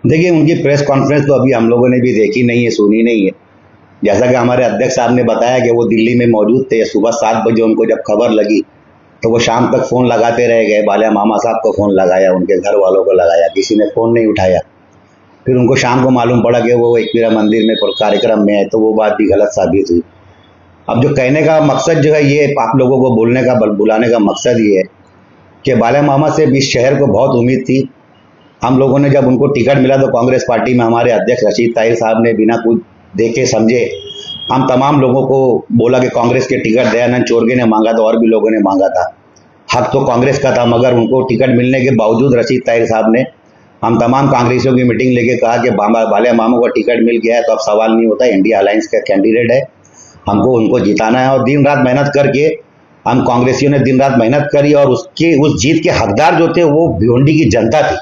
देखिए, उनकी press conference तो अभी हम लोगों ने भी देखी नहीं है, सुनी नहीं है। जैसा कि हमारे अध्यक्ष साहब ने बताया कि वो दिल्ली में मौजूद थे, सुबह 7 बजे उनको जब खबर लगी तो वो शाम तक फ़ोन लगाते रह गए। बालिया मामा साहब को फ़ोन लगाया, उनके घर वालों को लगाया, किसी ने फ़ोन नहीं उठाया। फिर उनको शाम को मालूम पड़ा कि वो एकवीरा मंदिर में कार्यक्रम में है, तो वो बात भी गलत साबित हुई। अब जो कहने का मकसद जो है, ये आप लोगों को बोलने का बुलाने का मकसद ये है कि बालिया मामा से इस शहर को बहुत उम्मीद थी। हम लोगों ने जब उनको टिकट मिला तो कांग्रेस पार्टी में हमारे अध्यक्ष रशीद ताहिर साहब ने बिना कुछ देखे समझे हम तमाम लोगों को बोला कि कांग्रेस के टिकट दयानंद चोरगे ने मांगा था और भी लोगों ने मांगा था। हक तो कांग्रेस का था, मगर उनको टिकट मिलने के बावजूद रशीद ताहिर साहब ने हम तमाम कांग्रेसियों की मीटिंग लेके कहा कि बालिया मामा को टिकट मिल गया है तो अब सवाल नहीं होता, इंडिया अलायंस का कैंडिडेट है, हमको उनको जिताना है। और दिन रात मेहनत करके हम कांग्रेसियों ने दिन रात मेहनत करी और उस जीत के हकदार जो थे वो भिवंडी की जनता थी,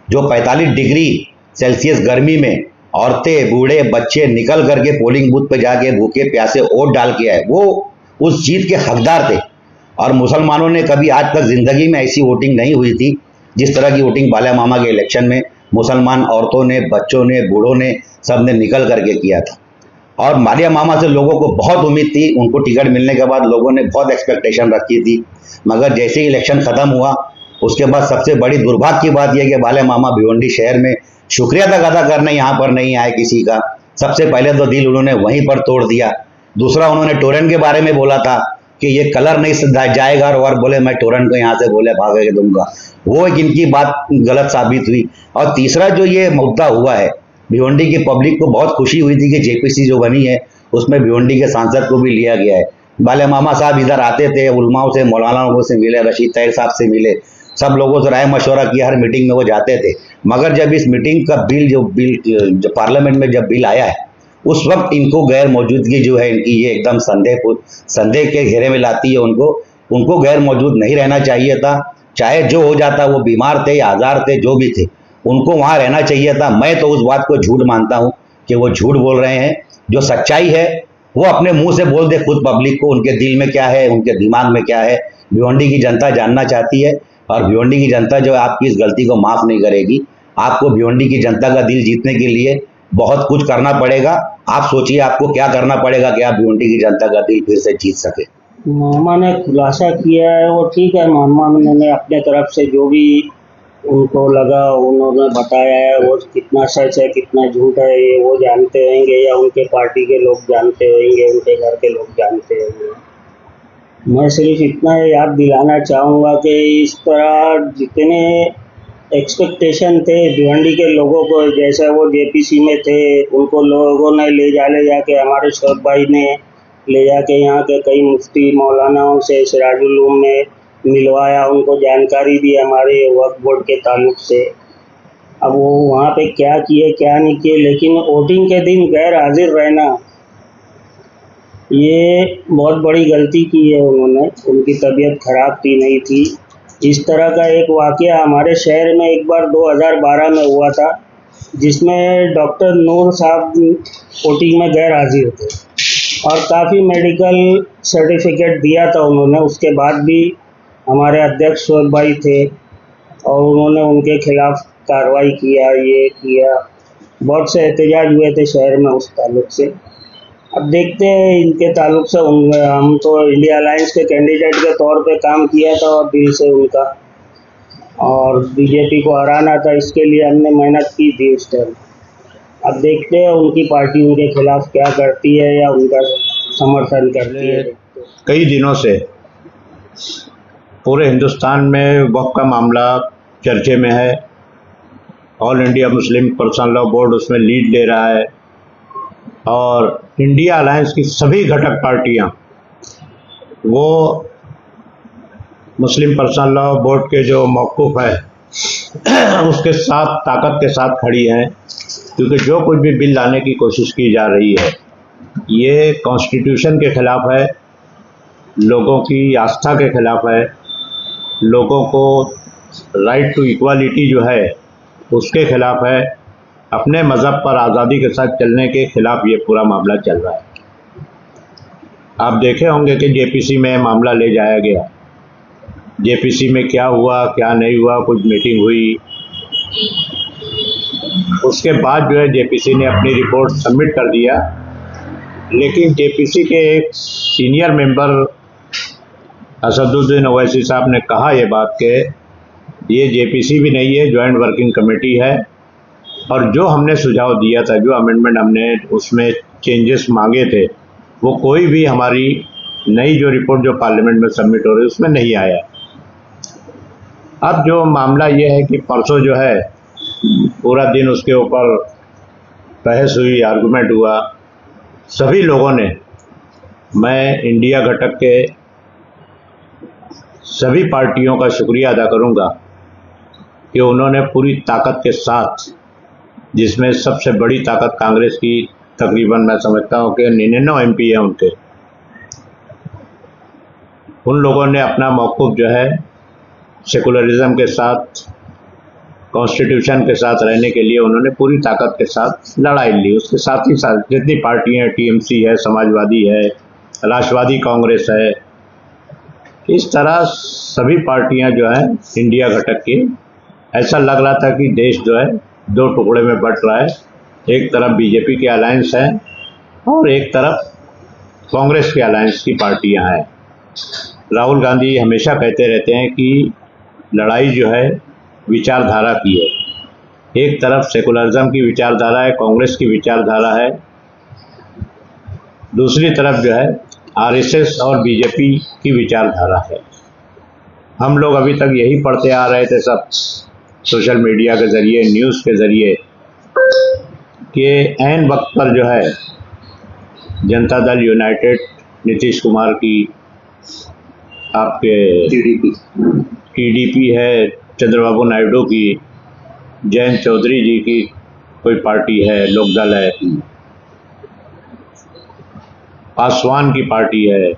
जो 45 डिग्री सेल्सियस गर्मी में औरतें, बूढ़े, बच्चे निकल करके पोलिंग बूथ पे जाके भूखे प्यासे वोट डाल के आए, वो उस जीत के हकदार थे। और मुसलमानों ने कभी आज तक जिंदगी में ऐसी वोटिंग नहीं हुई थी जिस तरह की वोटिंग बालिया मामा के इलेक्शन में मुसलमान औरतों ने, बच्चों ने, बूढ़ों ने, सब ने निकल करके किया था। और बालिया मामा से लोगों को बहुत उम्मीद थी, उनको टिकट मिलने के बाद लोगों ने बहुत एक्सपेक्टेशन रखी थी। मगर जैसे ही इलेक्शन खत्म हुआ उसके बाद सबसे बड़ी दुर्भाग्य की बात यह कि बालिया मामा भिवंडी शहर में शुक्रिया तक अदा करने यहाँ पर नहीं आए किसी का। सबसे पहले तो दिल उन्होंने वहीं पर तोड़ दिया। दूसरा, उन्होंने टोरेंट के बारे में बोला था कि ये कलर नहीं जाएगा और बोले मैं टोरेंट को यहाँ से बोले भाग के दूंगा, वो एक इनकी बात गलत साबित हुई। और तीसरा जो ये मुद्दा हुआ है, भिवंडी की पब्लिक को बहुत खुशी हुई थी कि जेपीसी जो बनी है उसमें भिवंडी के सांसद को भी लिया गया है। बालिया मामा साहब इधर आते थे, उलमाओं से, मौलानाओं से मिले, रशीद ताहिर साहब से मिले, सब लोगों से राय मशवरा किया, हर मीटिंग में वो जाते थे। मगर जब इस मीटिंग का जो पार्लियामेंट में जब बिल आया है उस वक्त इनको गैर मौजूदगी जो है इनकी ये एकदम संदेह के घेरे में लाती है। उनको गैर मौजूद नहीं रहना चाहिए था। चाहे जो हो जाता, वो बीमार थे या आजार थे, जो भी थे, उनको वहां रहना चाहिए था। मैं तो उस बात को झूठ मानता हूं कि वो झूठ बोल रहे हैं। जो सच्चाई है वो अपने मुंह से बोल दे खुद पब्लिक को, उनके दिल में क्या है, उनके दिमाग में क्या है, भिवंडी की जनता जानना चाहती है। और भिवंडी की जनता जो है आपकी इस गलती को माफ नहीं करेगी। आपको भिवंडी की जनता का दिल जीतने के लिए बहुत कुछ करना पड़ेगा। आप सोचिए आपको क्या करना पड़ेगा कि आप भिवंडी की जनता का दिल फिर से जीत सके। मामा ने खुलासा किया है वो ठीक है, मामा ने अपने तरफ से जो भी उनको लगा उन्होंने बताया है, वो कितना सच है कितना झूठ है ये वो जानते होंगे या उनके पार्टी के लोग जानते होंगे, उनके घर के लोग जानते होंगे। मैं सिर्फ इतना याद दिलाना चाहूँगा कि इस तरह जितने एक्सपेक्टेशन थे भिवंडी के लोगों को, जैसे वो जेपीसी में थे उनको लोगों ने ले जाके हमारे शोभ भाई ने ले जाके यहाँ के कई मुफ्ती मौलानाओं से सिराजुल उलूम में मिलवाया, उनको जानकारी दी हमारे वक्फ बोर्ड के ताल्लुक से। अब वो वहाँ पे क्या किए क्या नहीं किए, लेकिन वोटिंग के दिन गैर हाजिर रहना ये बहुत बड़ी गलती की है उन्होंने। उनकी तबीयत खराब थी, नहीं थी। इस तरह का एक वाक़या हमारे शहर में एक बार 2012 में हुआ था जिसमें डॉक्टर नूर साहब वोटिंग में गैर हाजिर थे और काफ़ी मेडिकल सर्टिफिकेट दिया था उन्होंने। उसके बाद भी हमारे अध्यक्ष शोभ भाई थे और उन्होंने उनके खिलाफ कार्रवाई किया, ये किया, बहुत से एहतजाज हुए थे शहर में उस ताल्लुक से। अब देखते हैं इनके ताल्लुक से हम तो इंडिया अलायंस के कैंडिडेट के तौर पे काम किया था और दिल से उनका, और बीजेपी को हराना था, इसके लिए हमने मेहनत की थी उस टाइम। अब देखते हैं उनकी पार्टी उनके खिलाफ क्या करती है या उनका समर्थन करती है। कई दिनों से पूरे हिंदुस्तान में वक्फ का मामला चर्चे में है। All India Muslim personal law board उसमें लीड ले रहा है और इंडिया अलायंस की सभी घटक पार्टियां वो मुस्लिम पर्सनल लॉ बोर्ड के जो मौक़ूफ़ है उसके साथ ताकत के साथ खड़ी हैं, क्योंकि जो कुछ भी बिल लाने की कोशिश की जा रही है ये कॉन्स्टिट्यूशन के ख़िलाफ़ है, लोगों की आस्था के ख़िलाफ़ है, लोगों को राइट टू इक्वालिटी जो है उसके ख़िलाफ़ है, अपने मज़हब पर आज़ादी के साथ चलने के ख़िलाफ़ ये पूरा मामला चल रहा है। आप देखे होंगे कि जेपीसी में मामला ले जाया गया, जेपीसी में क्या हुआ क्या नहीं हुआ, कुछ मीटिंग हुई, उसके बाद जो है जेपीसी ने अपनी रिपोर्ट सबमिट कर दिया, लेकिन जेपीसी के एक सीनियर मेंबर असदुद्दीन ओवैसी साहब ने कहा ये बात कि ये जेपीसी भी नहीं है, जॉइंट वर्किंग कमेटी है, और जो हमने सुझाव दिया था, जो अमेंडमेंट हमने उसमें चेंजेस मांगे थे, वो कोई भी हमारी नई जो रिपोर्ट जो पार्लियामेंट में सबमिट हो रही है उसमें नहीं आया। अब जो मामला ये है कि परसों जो है पूरा दिन उसके ऊपर बहस हुई, आर्गूमेंट हुआ, सभी लोगों ने, मैं इंडिया घटक के सभी पार्टियों का शुक्रिया अदा करूंगा कि उन्होंने पूरी ताकत के साथ, जिसमें सबसे बड़ी ताकत कांग्रेस की, तकरीबन मैं समझता हूं कि 99 एमपी है उनके, उन लोगों ने अपना मौक़िफ़ जो है सेकुलरिज्म के साथ, कॉन्स्टिट्यूशन के साथ रहने के लिए उन्होंने पूरी ताकत के साथ लड़ाई ली। उसके साथ ही साथ जितनी पार्टियां, टीएमसी है, समाजवादी है, राष्ट्रवादी कांग्रेस है, इस तरह सभी पार्टियां जो है इंडिया घटक की, ऐसा लग रहा था कि देश जो है दो टुकड़े में बंट रहा है। एक तरफ बीजेपी की अलायंस है और एक तरफ कांग्रेस के अलायंस की पार्टियां हैं। राहुल गांधी हमेशा कहते रहते हैं कि लड़ाई जो है विचारधारा की है। एक तरफ सेकुलरिज्म की विचारधारा है, कांग्रेस की विचारधारा है, दूसरी तरफ जो है आरएसएस और बीजेपी की विचारधारा है। हम लोग अभी तक यही पढ़ते आ रहे थे सब सोशल मीडिया के ज़रिए, न्यूज़ के ज़रिए, कि ऐन वक्त पर जो है जनता दल यूनाइटेड, नीतीश कुमार की, आपके टीडीपी है, चंद्रबाबू नायडू की, जयंत चौधरी जी की कोई पार्टी है, लोकदल है, पासवान की पार्टी है,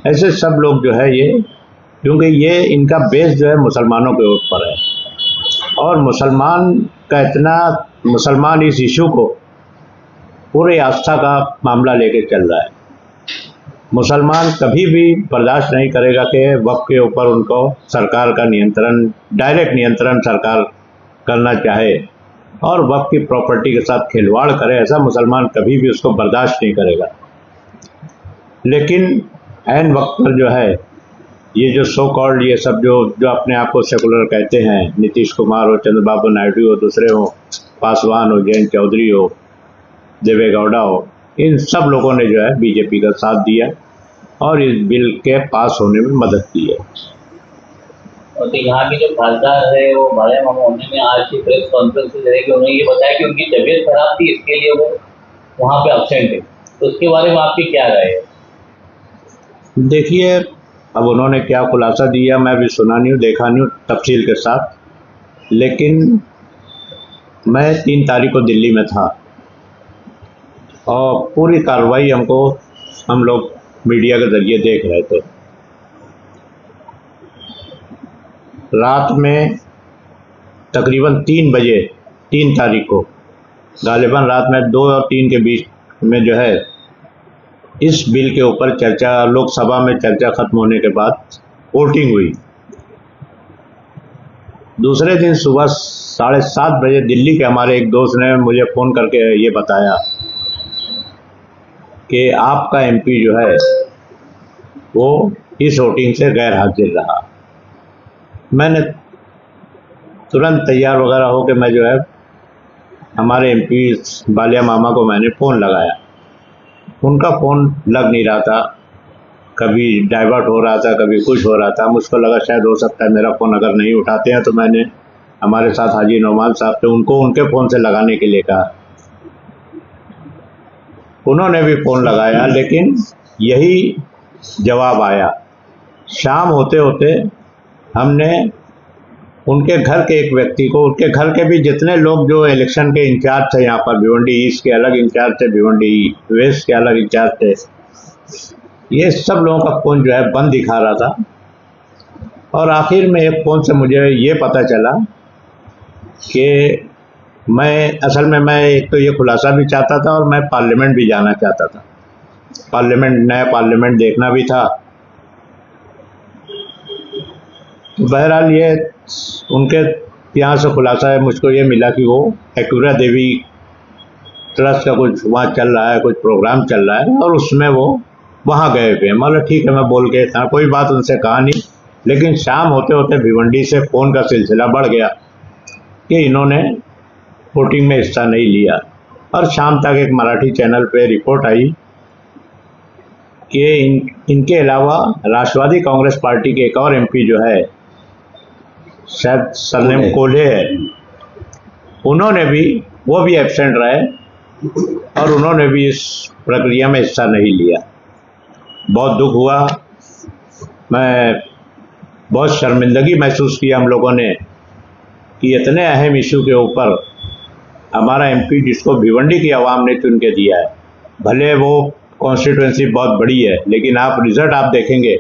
ऐसे सब लोग जो है ये, क्योंकि ये इनका बेस जो है मुसलमानों के ऊपर है, और मुसलमान इस इशू को पूरे आस्था का मामला लेके चल रहा है। मुसलमान कभी भी बर्दाश्त नहीं करेगा कि वक्फ के ऊपर उनको सरकार का नियंत्रण, डायरेक्ट नियंत्रण सरकार करना चाहे और वक्फ की प्रॉपर्टी के साथ खिलवाड़ करे, ऐसा मुसलमान कभी भी उसको बर्दाश्त नहीं करेगा। लेकिन ऐन वक्त पर जो है ये जो सो कॉल्ड ये सब जो अपने आप को सेकुलर कहते हैं, नीतीश कुमार हो, चंद्रबाबू नायडू हो, दूसरे हो, पासवान हो, जयंत चौधरी हो, देवे गौड़ा हो, इन सब लोगों ने जो है बीजेपी का साथ दिया और इस बिल के पास होने में मदद की है। तो यहाँ के जो खासदार है वो बाला मामा, उन्होंने आज की प्रेस कॉन्फ्रेंस में उन्होंने ये बताया कि उनकी तबीयत खराब थी, इसके लिए वो वहाँ पे अब्सेंट है। तो उसके बारे में आपकी क्या राय है? देखिए, अब उन्होंने क्या खुलासा दिया मैं भी सुना नहीं हूँ, देखा नहीं हूँ तफसील के साथ, लेकिन मैं 3 तारीख को दिल्ली में था और पूरी कार्रवाई हम लोग मीडिया के ज़रिए देख रहे थे। रात में तकरीबन 3 बजे 3 तारीख को, गालिबन रात में 2 और 3 के बीच में जो है इस बिल के ऊपर चर्चा, लोकसभा में चर्चा खत्म होने के बाद वोटिंग हुई। दूसरे दिन सुबह 7:30 बजे दिल्ली के हमारे एक दोस्त ने मुझे फ़ोन करके ये बताया कि आपका एमपी जो है वो इस वोटिंग से गैर हाजिर रहा। मैंने तुरंत तैयार वगैरह होकर मैं जो है हमारे एमपी बालिया मामा को मैंने फ़ोन लगाया। उनका फ़ोन लग नहीं रहा था, कभी डाइवर्ट हो रहा था, कभी कुछ हो रहा था। मुझको लगा शायद हो सकता है मेरा फ़ोन अगर नहीं उठाते हैं तो मैंने हमारे साथ हाजी नौमान साहब थे, उनको उनके फ़ोन से लगाने के लिए कहा। उन्होंने भी फ़ोन लगाया, लेकिन यही जवाब आया। शाम होते होते हमने उनके घर के एक व्यक्ति को, उनके घर के भी जितने लोग जो इलेक्शन के इंचार्ज थे, यहाँ पर भिवंडी ईस्ट के अलग इंचार्ज थे, भिवंडी वेस्ट के अलग इंचार्ज थे, ये सब लोगों का फ़ोन जो है बंद दिखा रहा था। और आखिर में एक फ़ोन से मुझे ये पता चला कि असल में मैं एक तो ये खुलासा भी चाहता था और मैं पार्लियामेंट भी जाना चाहता था। नया पार्लियामेंट देखना भी था। बहरहाल ये उनके यहाँ से खुलासा है मुझको ये मिला कि वो एक्यूरा देवी ट्रस्ट का कुछ वहाँ चल रहा है, कुछ प्रोग्राम चल रहा है और उसमें वो वहाँ गए हुए हैं। मतलब ठीक है, मैं बोल के था, कोई बात उनसे कहा नहीं। लेकिन शाम होते होते भिवंडी से फ़ोन का सिलसिला बढ़ गया कि इन्होंने वोटिंग में हिस्सा नहीं लिया। और शाम तक एक मराठी चैनल पे रिपोर्ट आई कि इनके अलावा राष्ट्रवादी कांग्रेस पार्टी के एक और एमपी जो है, शायद सरनेम कोल्हे है, उन्होंने भी, वो भी एब्सेंट रहे और उन्होंने भी इस प्रक्रिया में हिस्सा नहीं लिया। बहुत दुख हुआ, मैं बहुत शर्मिंदगी महसूस किया हम लोगों ने कि इतने अहम इशू के ऊपर हमारा एमपी, जिसको भिवंडी की आवाम ने चुन के दिया है, भले वो कॉन्स्टिट्यूंसी बहुत बड़ी है, लेकिन आप रिजल्ट आप देखेंगे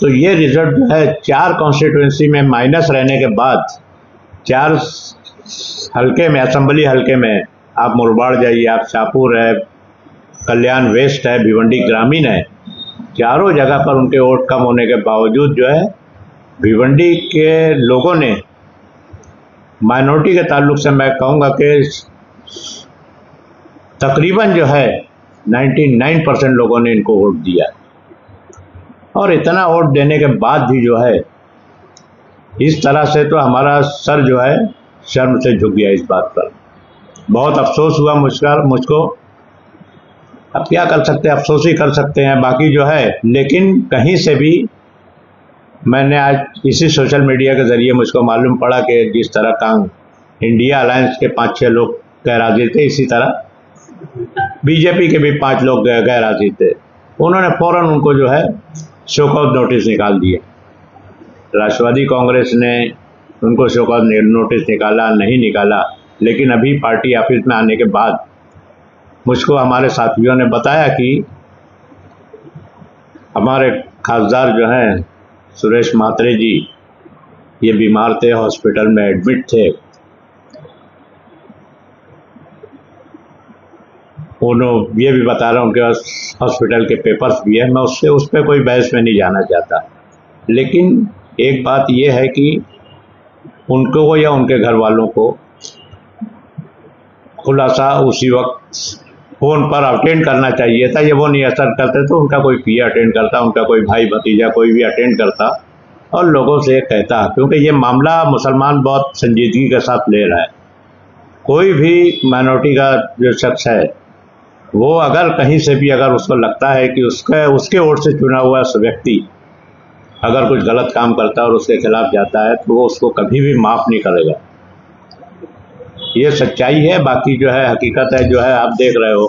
तो ये रिजल्ट जो है 4 कॉन्स्टिट्यूंसी में माइनस रहने के बाद 4 हल्के में, असेंबली हल्के में, आप मुरबाड़ जाइए, आप शाहपुर है, कल्याण वेस्ट है, भिवंडी ग्रामीण है, चारों जगह पर उनके वोट कम होने के बावजूद जो है भिवंडी के लोगों ने, माइनॉरिटी के ताल्लुक से मैं कहूँगा कि तकरीबन जो है 99% लोगों ने इनको वोट दिया। और इतना वोट देने के बाद भी जो है इस तरह से, तो हमारा सर जो है शर्म से झुक गया इस बात पर। बहुत अफसोस हुआ मुझको। अब क्या कर सकते हैं, अफसोस ही कर सकते हैं, बाकी जो है। लेकिन कहीं से भी मैंने आज इसी सोशल मीडिया के ज़रिए मुझको मालूम पड़ा कि जिस तरह का इंडिया अलायंस के 5-6 लोग गैर हाजिर थे, इसी तरह बीजेपी के भी 5 लोग गैर हाजिर थे। उन्होंने फ़ौरन उनको जो है शोकआउट नोटिस निकाल दिए। राष्ट्रवादी कांग्रेस ने उनको शोकआउट नोटिस निकाला नहीं निकाला, लेकिन अभी पार्टी ऑफिस में आने के बाद मुझको हमारे साथियों ने बताया कि हमारे खासदार जो हैं सुरेश म्हात्रे जी, ये बीमार थे, हॉस्पिटल में एडमिट थे। उन्होंने ये भी बता रहा हूँ उनके पास हॉस्पिटल के पेपर्स भी है। मैं उस पर कोई बहस में नहीं जाना चाहता, लेकिन एक बात ये है कि उनको या उनके घर वालों को खुलासा उसी वक्त फ़ोन पर अटेंड करना चाहिए था। ये वो नहीं असर करते तो उनका कोई पिया अटेंड करता, उनका कोई भाई भतीजा कोई भी अटेंड करता और लोगों से कहता, क्योंकि ये मामला मुसलमान बहुत संजीदगी के साथ ले रहा है। कोई भी माइनॉरिटी का जो शख्स है, वो अगर कहीं से भी अगर उसको लगता है कि उसके वोट से चुना हुआ व्यक्ति अगर कुछ गलत काम करता है और उसके खिलाफ जाता है, तो वो उसको कभी भी माफ़ नहीं करेगा। ये सच्चाई है। बाकी जो है हकीकत है, जो है आप देख रहे हो